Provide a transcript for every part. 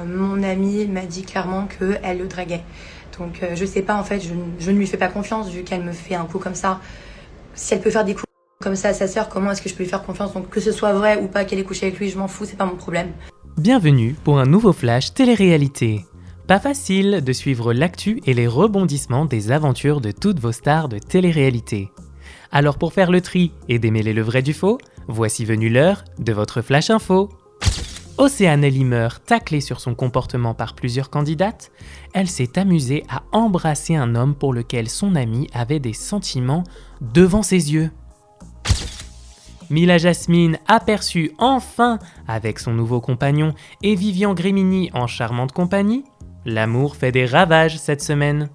Mon amie m'a dit clairement qu'elle le draguait. Donc je sais pas, en fait, je ne lui fais pas confiance vu qu'elle me fait un coup comme ça. Si elle peut faire des coups comme ça à sa sœur, comment est-ce que je peux lui faire confiance? Donc que ce soit vrai ou pas qu'elle ait couché avec lui, je m'en fous, c'est pas mon problème. Bienvenue pour un nouveau flash télé-réalité. Pas facile de suivre l'actu et les rebondissements des aventures de toutes vos stars de télé-réalité. Alors pour faire le tri et démêler le vrai du faux, voici venue l'heure de votre flash info. Océane Elimer, taclée sur son comportement par plusieurs candidates, elle s'est amusée à embrasser un homme pour lequel son ami avait des sentiments devant ses yeux. Mila Jasmine, aperçue enfin avec son nouveau compagnon et Vivian Grimini en charmante compagnie, l'amour fait des ravages cette semaine.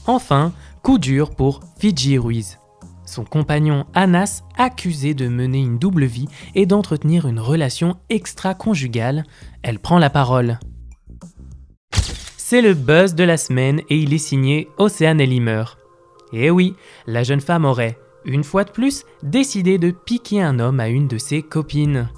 Enfin, coup dur pour Fidji Ruiz. Son compagnon Anas, accusé de mener une double vie et d'entretenir une relation extra-conjugale, elle prend la parole. C'est le buzz de la semaine et il est signé Océane Elimer. Et oui, la jeune femme aurait, une fois de plus, décidé de piquer un homme à une de ses copines.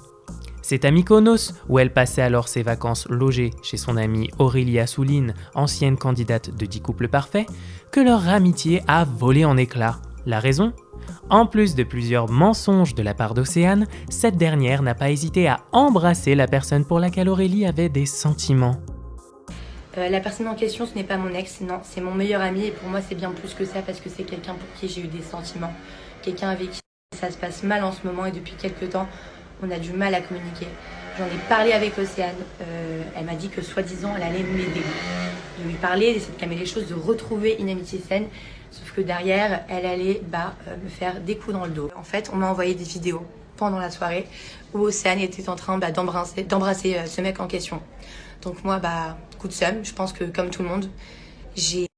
C'est à Mykonos, où elle passait alors ses vacances logées chez son amie Aurélie Assouline, ancienne candidate de 10 couples parfaits, que leur amitié a volé en éclats. La raison ? En plus de plusieurs mensonges de la part d'Océane, cette dernière n'a pas hésité à embrasser la personne pour laquelle Aurélie avait des sentiments. La personne en question, ce n'est pas mon ex, non, c'est mon meilleur ami et pour moi c'est bien plus que ça parce que c'est quelqu'un pour qui j'ai eu des sentiments. Quelqu'un avec qui ça se passe mal en ce moment et depuis quelques temps, on a du mal à communiquer. J'en ai parlé avec Océane, elle m'a dit que soi-disant elle allait m'aider. De lui parler, d'essayer de calmer les choses, de retrouver une amitié saine. Sauf que derrière, elle allait me faire des coups dans le dos. En fait, on m'a envoyé des vidéos pendant la soirée où Océane était en train d'embrasser ce mec en question. Donc moi, coup de seum, je pense que comme tout le monde, j'ai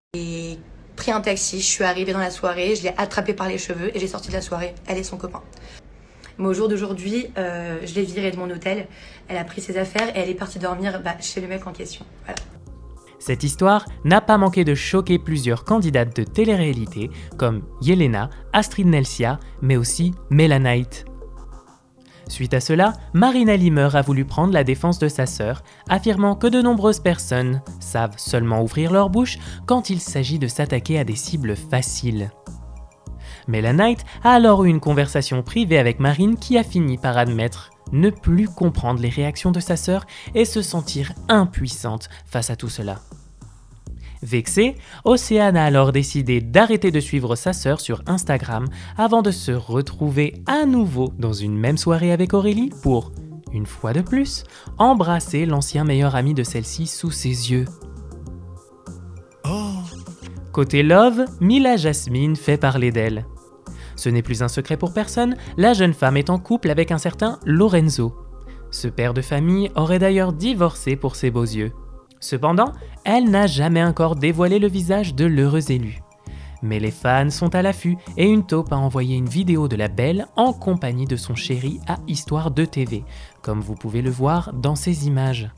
pris un taxi, je suis arrivée dans la soirée, je l'ai attrapé par les cheveux et j'ai sorti de la soirée, elle et son copain. Mais au jour d'aujourd'hui, je l'ai virée de mon hôtel, elle a pris ses affaires et elle est partie dormir chez le mec en question. Voilà. Cette histoire n'a pas manqué de choquer plusieurs candidates de télé-réalité comme Yelena, Astrid Nelsia, mais aussi Melanite. Suite à cela, Marina Limer a voulu prendre la défense de sa sœur, affirmant que de nombreuses personnes savent seulement ouvrir leur bouche quand il s'agit de s'attaquer à des cibles faciles. Melanite a alors eu une conversation privée avec Marine qui a fini par admettre ne plus comprendre les réactions de sa sœur et se sentir impuissante face à tout cela. Vexée, Océane a alors décidé d'arrêter de suivre sa sœur sur Instagram avant de se retrouver à nouveau dans une même soirée avec Aurélie pour, une fois de plus, embrasser l'ancien meilleur ami de celle-ci sous ses yeux. Côté love, Mila Jasmine fait parler d'elle. Ce n'est plus un secret pour personne, la jeune femme est en couple avec un certain Lorenzo. Ce père de famille aurait d'ailleurs divorcé pour ses beaux yeux. Cependant, elle n'a jamais encore dévoilé le visage de l'heureux élu. Mais les fans sont à l'affût et une taupe a envoyé une vidéo de la belle en compagnie de son chéri à Histoire de TV, comme vous pouvez le voir dans ces images.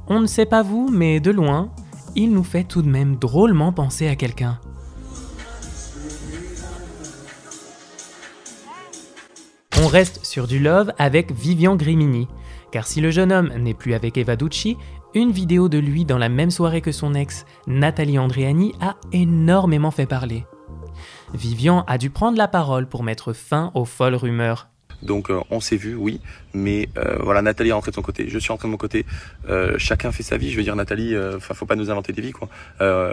On ne sait pas vous, mais de loin, il nous fait tout de même drôlement penser à quelqu'un. On reste sur du love avec Vivian Grimini, car si le jeune homme n'est plus avec Eva Ducci, une vidéo de lui dans la même soirée que son ex, Nathalie Andréani, a énormément fait parler. Vivian a dû prendre la parole pour mettre fin aux folles rumeurs. Donc on s'est vu, oui, mais voilà, Nathalie est rentrée de son côté, je suis rentré de mon côté, chacun fait sa vie, je veux dire Nathalie, faut pas nous inventer des vies quoi.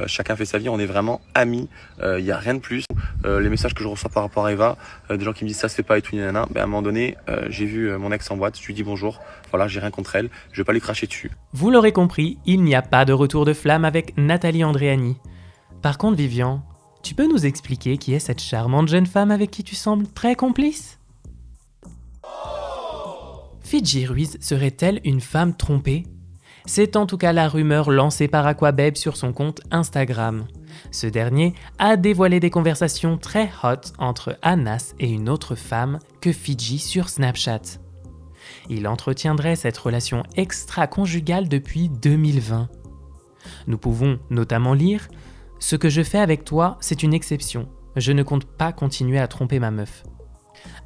Chacun fait sa vie, on est vraiment amis, y a rien de plus. Les messages que je reçois par rapport à Eva, des gens qui me disent ça se fait pas et tout, nanana, à un moment donné, j'ai vu mon ex en boîte, je lui dis bonjour, voilà, j'ai rien contre elle, je vais pas lui cracher dessus. Vous l'aurez compris, il n'y a pas de retour de flamme avec Nathalie Andréani. Par contre Vivian, tu peux nous expliquer qui est cette charmante jeune femme avec qui tu sembles très complice ? Fidji Ruiz serait-elle une femme trompée ? C'est en tout cas la rumeur lancée par Aquababe sur son compte Instagram. Ce dernier a dévoilé des conversations très hot entre Anas et une autre femme que Fidji sur Snapchat. Il entretiendrait cette relation extra-conjugale depuis 2020. Nous pouvons notamment lire « Ce que je fais avec toi, c'est une exception. Je ne compte pas continuer à tromper ma meuf. »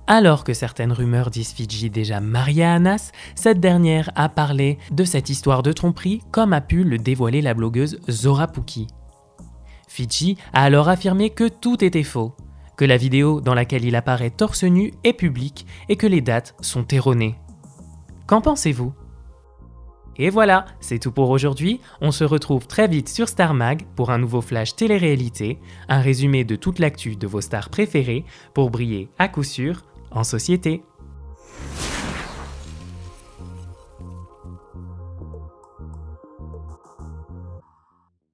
Alors que certaines rumeurs disent Fidji déjà mariée à Anas, cette dernière a parlé de cette histoire de tromperie comme a pu le dévoiler la blogueuse Zora Pookie. Fidji a alors affirmé que tout était faux, que la vidéo dans laquelle il apparaît torse nu est publique et que les dates sont erronées. Qu'en pensez-vous ? Et voilà, c'est tout pour aujourd'hui. On se retrouve très vite sur Star Mag pour un nouveau flash télé-réalité, un résumé de toute l'actu de vos stars préférées pour briller à coup sûr en société.